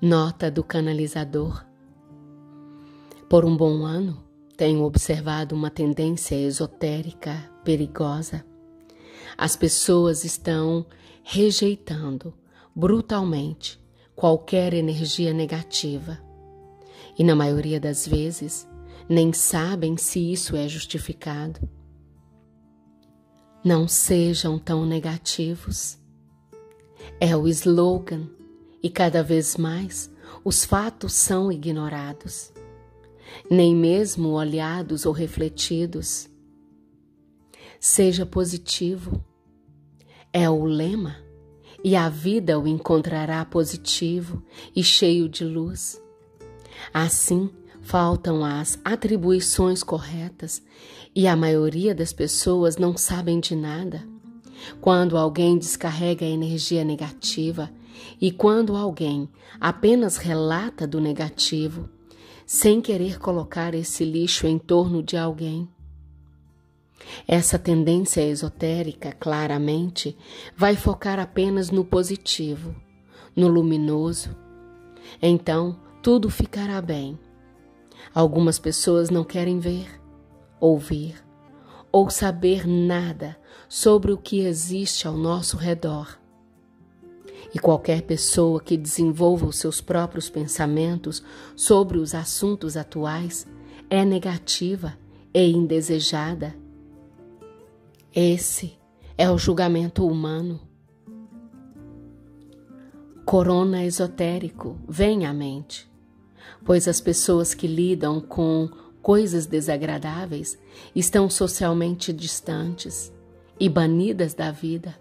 Nota do canalizador. Por um bom ano, tenho observado uma tendência esotérica perigosa. As pessoas estão rejeitando brutalmente qualquer energia negativa e, na maioria das vezes, nem sabem se isso é justificado. Não sejam tão negativos. É o slogan e cada vez mais os fatos são ignorados, nem mesmo olhados ou refletidos. Seja positivo, é o lema, e a vida o encontrará positivo e cheio de luz. Assim, faltam as atribuições corretas e a maioria das pessoas não sabem de nada. Quando alguém descarrega a energia negativa e quando alguém apenas relata do negativo, sem querer colocar esse lixo em torno de alguém. Essa tendência esotérica, claramente, vai focar apenas no positivo, no luminoso. Então, tudo ficará bem. Algumas pessoas não querem ver, ouvir ou saber nada sobre o que existe ao nosso redor. E qualquer pessoa que desenvolva os seus próprios pensamentos sobre os assuntos atuais é negativa e indesejada. Esse é o julgamento humano. Corona esotérico vem à mente, pois as pessoas que lidam com coisas desagradáveis estão socialmente distantes e banidas da vida.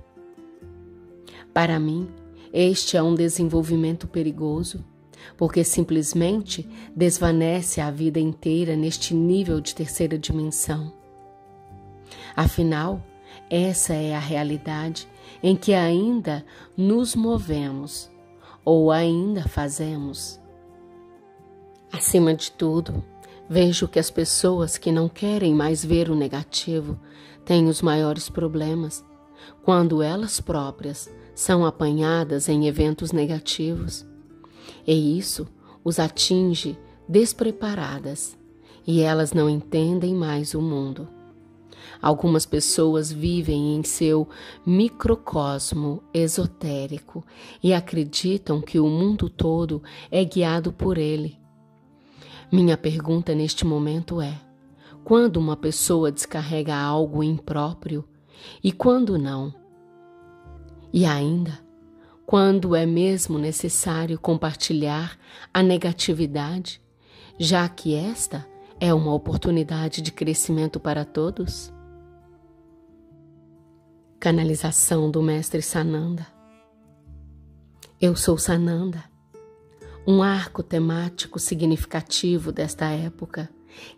Para mim, este é um desenvolvimento perigoso, porque simplesmente desvanece a vida inteira neste nível de terceira dimensão. Afinal, essa é a realidade em que ainda nos movemos ou ainda fazemos. Acima de tudo, vejo que as pessoas que não querem mais ver o negativo têm os maiores problemas quando elas próprias são apanhadas em eventos negativos. E isso os atinge despreparadas e elas não entendem mais o mundo. Algumas pessoas vivem em seu microcosmo esotérico e acreditam que o mundo todo é guiado por ele. Minha pergunta neste momento é: quando uma pessoa descarrega algo impróprio e quando não? E ainda, quando é mesmo necessário compartilhar a negatividade, já que esta é uma oportunidade de crescimento para todos? Canalização do Mestre Sananda. Eu sou Sananda, um arco temático significativo desta época,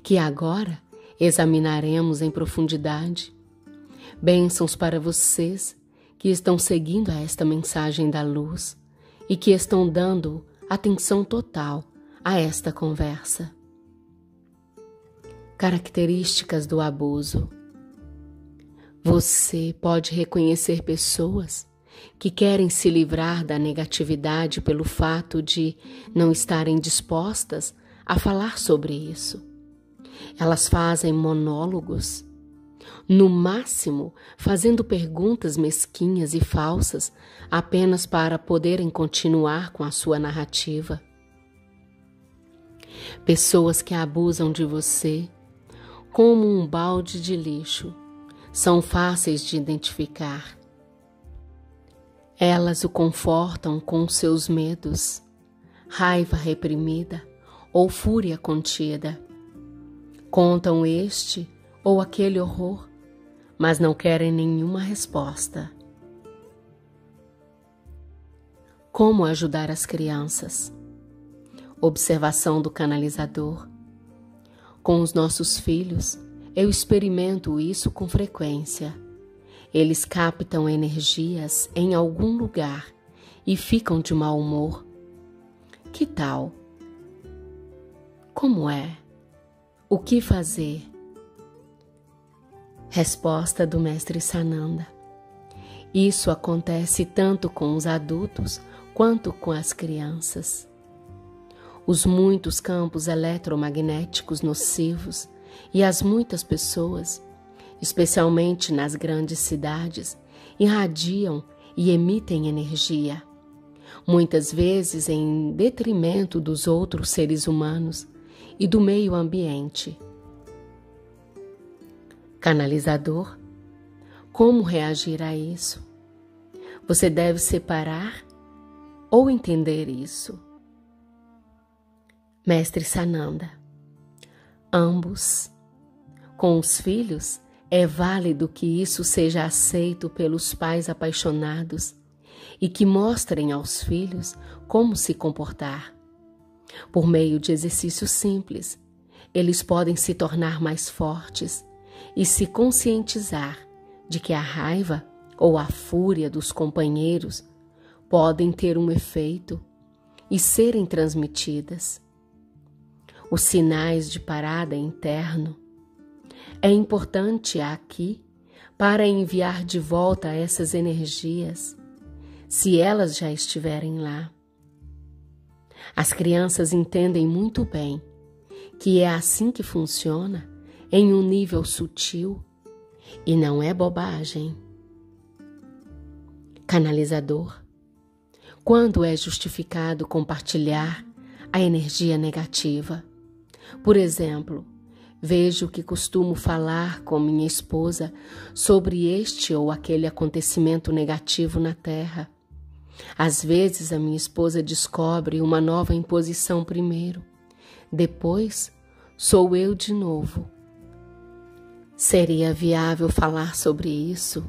que agora examinaremos em profundidade. Bênçãos para vocês que estão seguindo a esta mensagem da luz e que estão dando atenção total a esta conversa. Características do abuso. Você pode reconhecer pessoas que querem se livrar da negatividade pelo fato de não estarem dispostas a falar sobre isso. Elas fazem monólogos, no máximo fazendo perguntas mesquinhas e falsas apenas para poderem continuar com a sua narrativa. Pessoas que abusam de você como um balde de lixo são fáceis de identificar. Elas o confortam com seus medos, raiva reprimida ou fúria contida. Contam este ou aquele horror, mas não querem nenhuma resposta. Como ajudar as crianças? Observação do canalizador. Com os nossos filhos, eu experimento isso com frequência. Eles captam energias em algum lugar e ficam de mau humor. Que tal? Como é? O que fazer? Resposta do Mestre Sananda. Isso acontece tanto com os adultos quanto com as crianças. os muitos campos eletromagnéticos nocivos e as muitas pessoas, especialmente nas grandes cidades, irradiam e emitem energia, muitas vezes em detrimento dos outros seres humanos e do meio ambiente. Canalizador, como reagir a isso? Você deve separar ou entender isso. Mestre Sananda, ambos. Com os filhos, é válido que isso seja aceito pelos pais apaixonados e que mostrem aos filhos como se comportar. Por meio de exercícios simples, eles podem se tornar mais fortes e se conscientizar de que a raiva ou a fúria dos companheiros podem ter um efeito e serem transmitidas. Os sinais de parada interno é importante aqui para enviar de volta essas energias, se elas já estiverem lá. As crianças entendem muito bem que é assim que funciona em um nível sutil e não é bobagem. Canalizador, quando é justificado compartilhar a energia negativa? Por exemplo, vejo que costumo falar com minha esposa sobre este ou aquele acontecimento negativo na Terra. Às vezes a minha esposa descobre uma nova imposição primeiro, depois sou eu de novo. Seria viável falar sobre isso?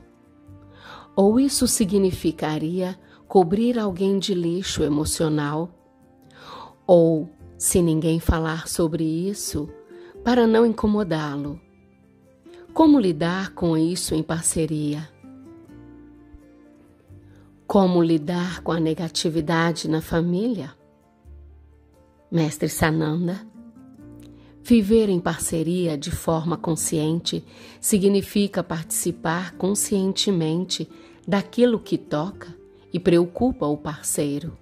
Ou isso significaria cobrir alguém de lixo emocional? Ou, se ninguém falar sobre isso, para não incomodá-lo? Como lidar com isso em parceria? Como lidar com a negatividade na família? Mestre Sananda, viver em parceria de forma consciente significa participar conscientemente daquilo que toca e preocupa o parceiro.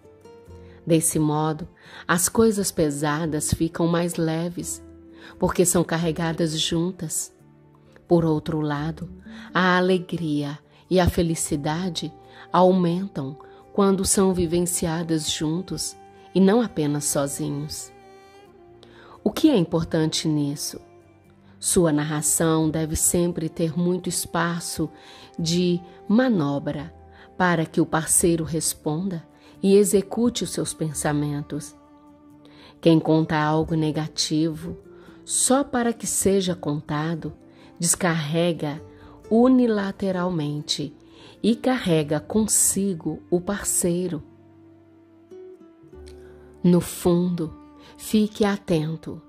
Desse modo, as coisas pesadas ficam mais leves, porque são carregadas juntas. Por outro lado, a alegria e a felicidade aumentam quando são vivenciadas juntos e não apenas sozinhos. O que é importante nisso? Sua narração deve sempre ter muito espaço de manobra para que o parceiro responda e execute os seus pensamentos. Quem conta algo negativo só para que seja contado, descarrega unilateralmente e carrega consigo o parceiro. No fundo, fique atento.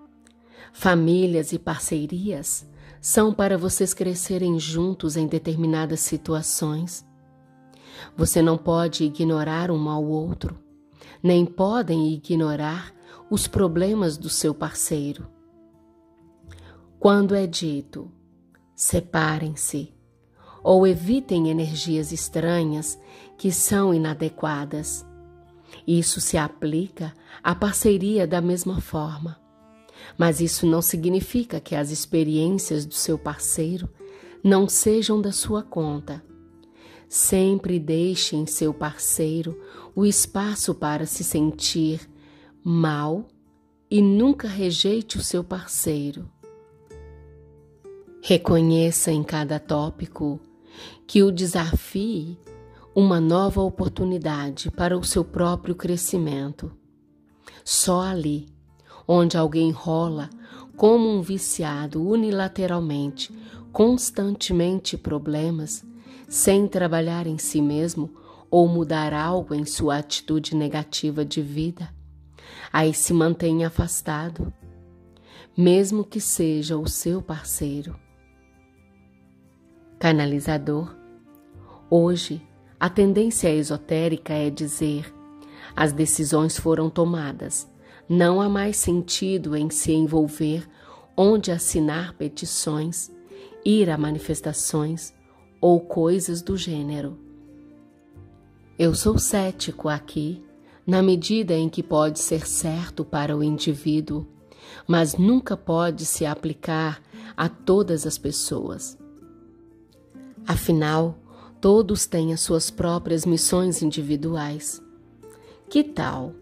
Famílias e parcerias são para vocês crescerem juntos em determinadas situações. Você não pode ignorar um ao outro, nem podem ignorar os problemas do seu parceiro. Quando é dito, separem-se, ou evitem energias estranhas que são inadequadas, isso se aplica à parceria da mesma forma. Mas isso não significa que as experiências do seu parceiro não sejam da sua conta. Sempre deixe em seu parceiro o espaço para se sentir mal e nunca rejeite o seu parceiro. Reconheça em cada tópico que o desafie uma nova oportunidade para o seu próprio crescimento. Só ali, onde alguém rola como um viciado unilateralmente, constantemente problemas, sem trabalhar em si mesmo ou mudar algo em sua atitude negativa de vida, aí se mantém afastado, mesmo que seja o seu parceiro. Canalizador, hoje a tendência esotérica é dizer: as decisões foram tomadas, não há mais sentido em se envolver onde assinar petições, ir a manifestações ou coisas do gênero. Eu sou cético aqui na medida em que pode ser certo para o indivíduo, mas nunca pode se aplicar a todas as pessoas. Afinal, todos têm as suas próprias missões individuais. Que tal?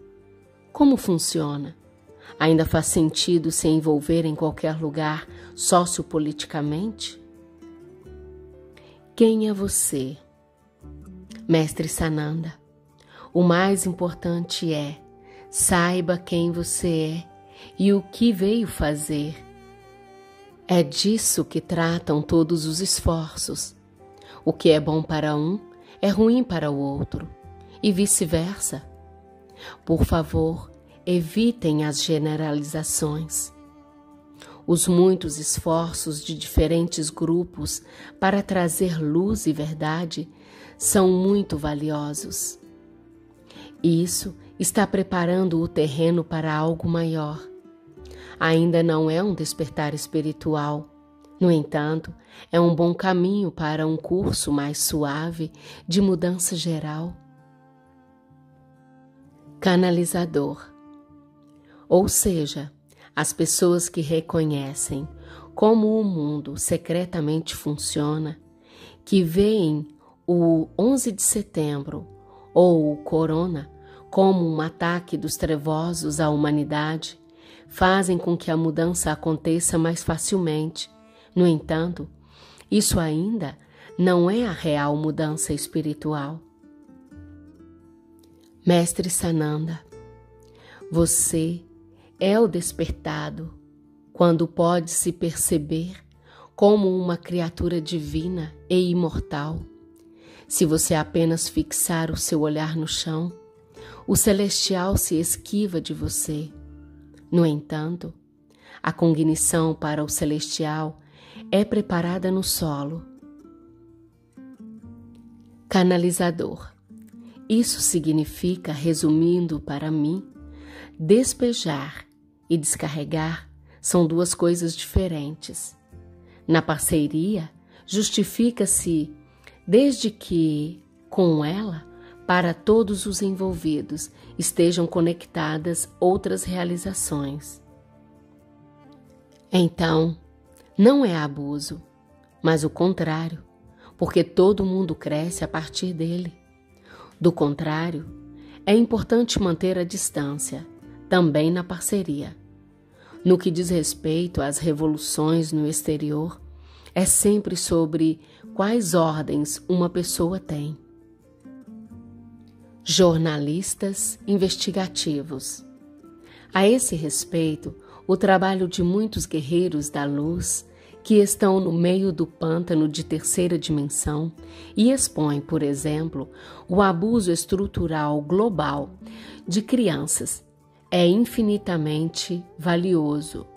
Como funciona? Ainda faz sentido se envolver em qualquer lugar sociopoliticamente? Quem é você? Mestre Sananda, o mais importante é: saiba quem você é e o que veio fazer. É disso que tratam todos os esforços. O que é bom para um é ruim para o outro, e vice-versa. Por favor, evitem as generalizações. Os muitos esforços de diferentes grupos para trazer luz e verdade são muito valiosos. Isso está preparando o terreno para algo maior. Ainda não é um despertar espiritual. No entanto, é um bom caminho para um curso mais suave de mudança geral. Canalizador. Ou seja, as pessoas que reconhecem como o mundo secretamente funciona, que veem o 11 de setembro ou o corona como um ataque dos trevosos à humanidade, fazem com que a mudança aconteça mais facilmente. No entanto, isso ainda não é a real mudança espiritual. Mestre Sananda, você é o despertado quando pode se perceber como uma criatura divina e imortal. Se você apenas fixar o seu olhar no chão, o celestial se esquiva de você. No entanto, a cognição para o celestial é preparada no solo. Canalizador. Isso significa, resumindo para mim, despejar e descarregar são duas coisas diferentes. Na parceria, justifica-se desde que, com ela, para todos os envolvidos, estejam conectadas outras realizações. Então, não é abuso, mas o contrário, porque todo mundo cresce a partir dele. Do contrário, é importante manter a distância, também na parceria. No que diz respeito às revoluções no exterior, é sempre sobre quais ordens uma pessoa tem. Jornalistas investigativos. A esse respeito, o trabalho de muitos guerreiros da luz que estão no meio do pântano de terceira dimensão e expõem, por exemplo, o abuso estrutural global de crianças é infinitamente valioso.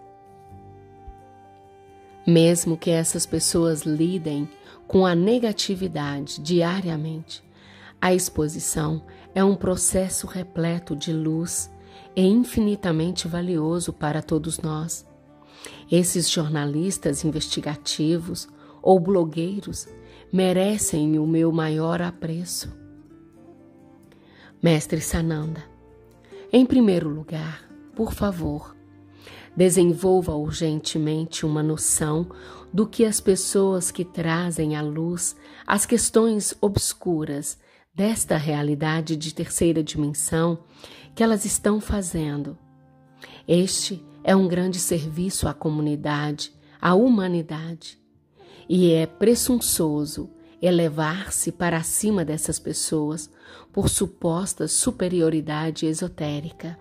Mesmo que essas pessoas lidem com a negatividade diariamente, a exposição é um processo repleto de luz e infinitamente valioso para todos nós. Esses jornalistas investigativos ou blogueiros merecem o meu maior apreço. Mestre Sananda, em primeiro lugar, por favor, desenvolva urgentemente uma noção do que as pessoas que trazem à luz as questões obscuras desta realidade de terceira dimensão que elas estão fazendo. Este é um grande serviço à comunidade, à humanidade, e é presunçoso elevar-se para cima dessas pessoas por suposta superioridade esotérica.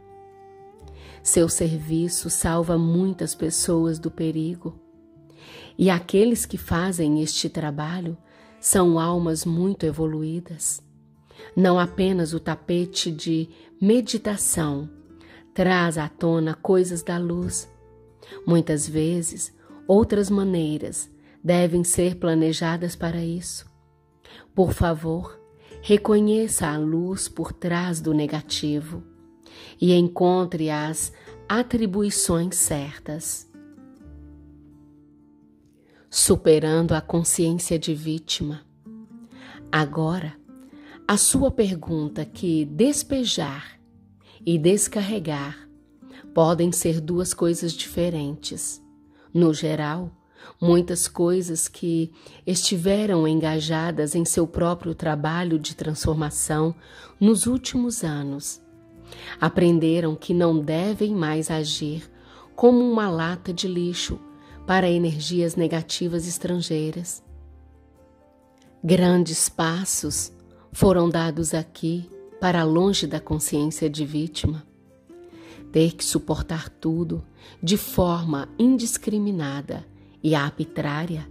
Seu serviço salva muitas pessoas do perigo, e aqueles que fazem este trabalho são almas muito evoluídas. Não apenas o tapete de meditação traz à tona coisas da luz. Muitas vezes, outras maneiras devem ser planejadas para isso. Por favor, reconheça a luz por trás do negativo e encontre as atribuições certas. Superando a consciência de vítima. Agora, a sua pergunta que despejar e descarregar podem ser duas coisas diferentes. No geral, muitas coisas que estiveram engajadas em seu próprio trabalho de transformação nos últimos anos aprenderam que não devem mais agir como uma lata de lixo para energias negativas estrangeiras. Grandes passos foram dados aqui para longe da consciência de vítima. Ter que suportar tudo de forma indiscriminada e arbitrária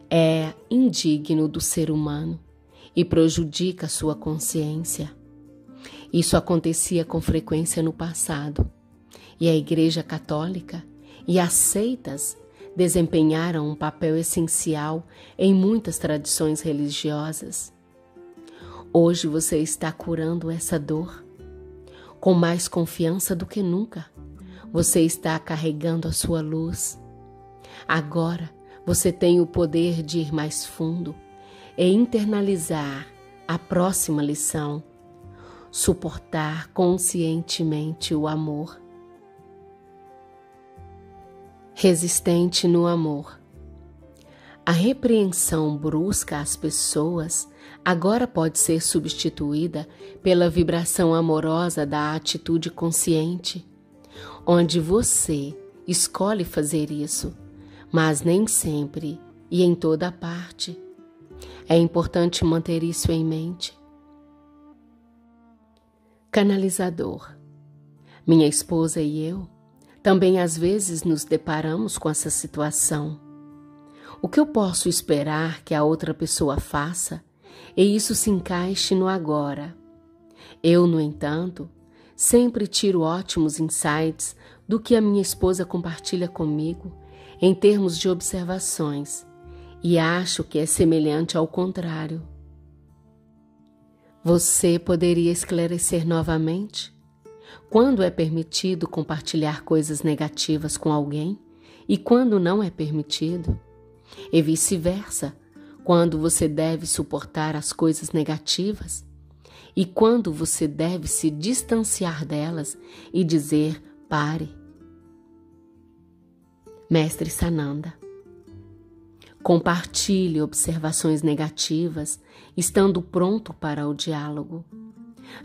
é indigno do ser humano e prejudica sua consciência. Isso acontecia com frequência no passado, e a Igreja Católica e as seitas desempenharam um papel essencial em muitas tradições religiosas. Hoje você está curando essa dor. Com mais confiança do que nunca, você está carregando a sua luz. Agora você tem o poder de ir mais fundo e internalizar a próxima lição. Suportar conscientemente o amor. Resistente no amor. A repreensão brusca às pessoas agora pode ser substituída pela vibração amorosa da atitude consciente, onde você escolhe fazer isso, mas nem sempre e em toda parte. É importante manter isso em mente. Canalizador. Minha esposa e eu também às vezes nos deparamos com essa situação. O que eu posso esperar que a outra pessoa faça e isso se encaixe no agora? Eu, no entanto, sempre tiro ótimos insights do que a minha esposa compartilha comigo em termos de observações e acho que é semelhante ao contrário. Você poderia esclarecer novamente? Quando é permitido compartilhar coisas negativas com alguém e quando não é permitido? E vice-versa, quando você deve suportar as coisas negativas e quando você deve se distanciar delas e dizer pare. Mestre Sananda. Compartilhe observações negativas, estando pronto para o diálogo,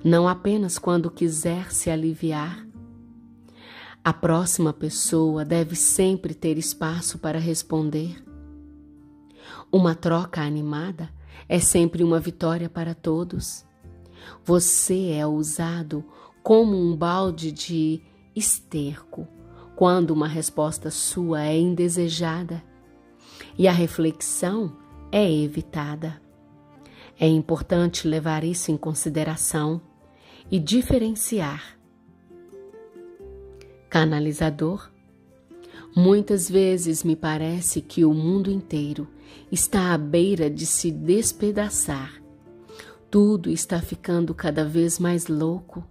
não apenas quando quiser se aliviar. A próxima pessoa deve sempre ter espaço para responder. Uma troca animada é sempre uma vitória para todos. Você é usado como um balde de esterco quando uma resposta sua é indesejada e a reflexão é evitada. É importante levar isso em consideração e diferenciar. Canalizador. Muitas vezes me parece que o mundo inteiro está à beira de se despedaçar. Tudo está ficando cada vez mais louco.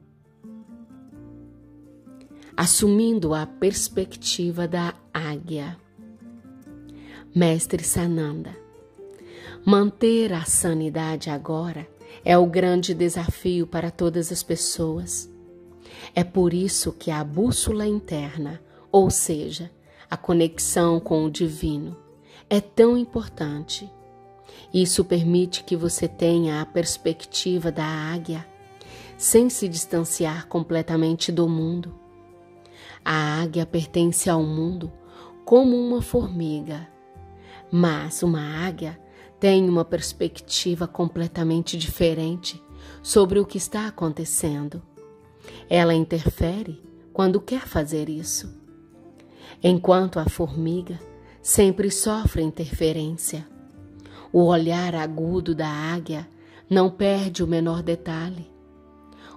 Assumindo a perspectiva da águia. Mestre Sananda. Manter a sanidade agora é o grande desafio para todas as pessoas. É por isso que a bússola interna, ou seja, a conexão com o divino, é tão importante. Isso permite que você tenha a perspectiva da águia, sem se distanciar completamente do mundo. A águia pertence ao mundo como uma formiga, mas uma águia tem uma perspectiva completamente diferente sobre o que está acontecendo. Ela interfere quando quer fazer isso, enquanto a formiga sempre sofre interferência. O olhar agudo da águia não perde o menor detalhe.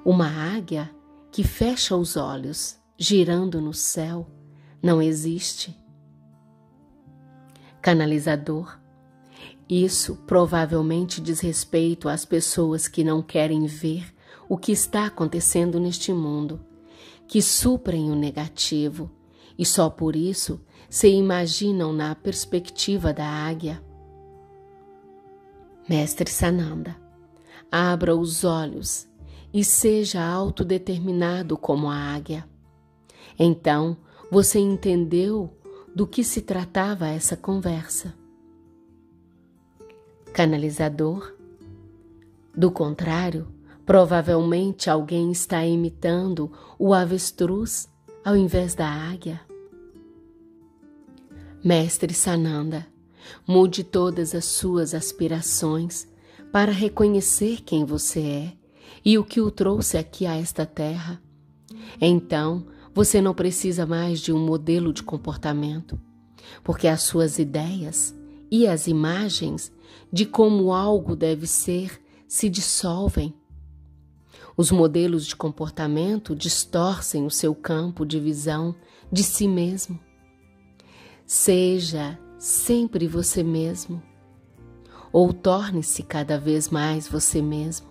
Uma águia que fecha os olhos, girando no céu, não existe. Canalizador. Isso provavelmente diz respeito às pessoas que não querem ver o que está acontecendo neste mundo, que suprem o negativo e só por isso se imaginam na perspectiva da águia. Mestre Sananda, abra os olhos e seja autodeterminado como a águia. Então, você entendeu do que se tratava essa conversa. Canalizador. Do contrário, provavelmente alguém está imitando o avestruz ao invés da águia. Mestre Sananda, mude todas as suas aspirações para reconhecer quem você é e o que o trouxe aqui a esta terra. Então, você não precisa mais de um modelo de comportamento, porque as suas ideias e as imagens de como algo deve ser se dissolvem. Os modelos de comportamento distorcem o seu campo de visão de si mesmo. Seja sempre você mesmo, ou torne-se cada vez mais você mesmo.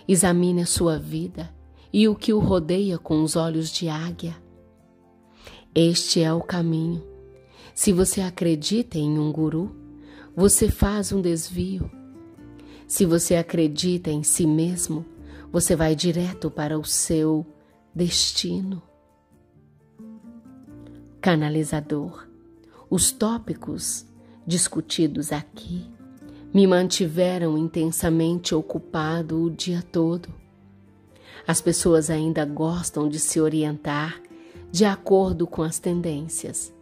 Examine a sua vida e o que o rodeia com os olhos de águia. Este é o caminho. Se você acredita em um guru, você faz um desvio. Se você acredita em si mesmo, você vai direto para o seu destino. Canalizador. Os tópicos discutidos aqui me mantiveram intensamente ocupado o dia todo. As pessoas ainda gostam de se orientar de acordo com as tendências.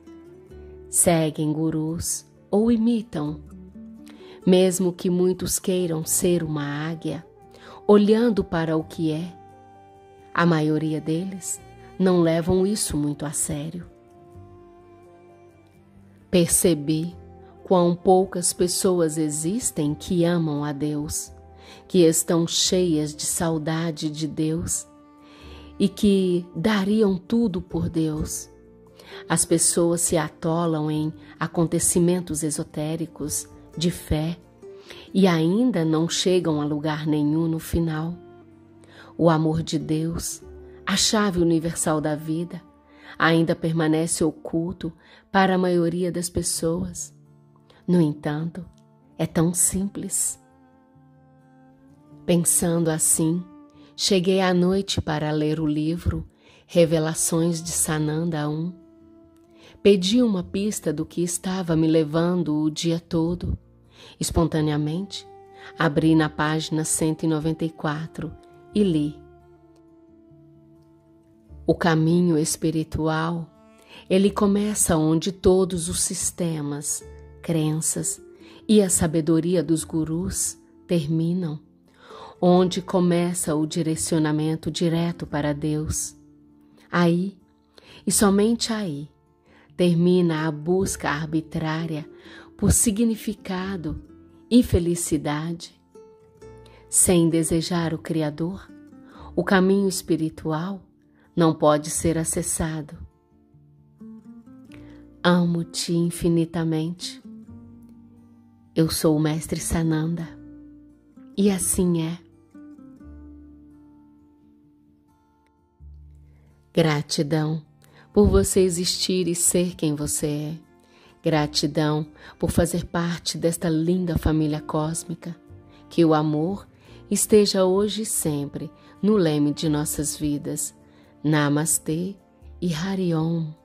Seguem gurus ou imitam. Mesmo que muitos queiram ser uma águia, olhando para o que é, a maioria deles não levam isso muito a sério. Percebi quão poucas pessoas existem que amam a Deus, que estão cheias de saudade de Deus e que dariam tudo por Deus. As pessoas se atolam em acontecimentos esotéricos de fé e ainda não chegam a lugar nenhum no final. O amor de Deus, a chave universal da vida, ainda permanece oculto para a maioria das pessoas. No entanto, é tão simples. Pensando assim, cheguei à noite para ler o livro Revelações de Sananda I. Pedi uma pista do que estava me levando o dia todo. Espontaneamente, abri na página 194 e li. O caminho espiritual, ele começa onde todos os sistemas, crenças e a sabedoria dos gurus terminam, onde começa o direcionamento direto para Deus. Aí, e somente aí, termina a busca arbitrária por significado e felicidade. Sem desejar o Criador, o caminho espiritual não pode ser acessado. Amo-te infinitamente. Eu sou o Mestre Sananda, e assim é. Gratidão por você existir e ser quem você é. Gratidão por fazer parte desta linda família cósmica. Que o amor esteja hoje e sempre no leme de nossas vidas. Namastê e Hari Om.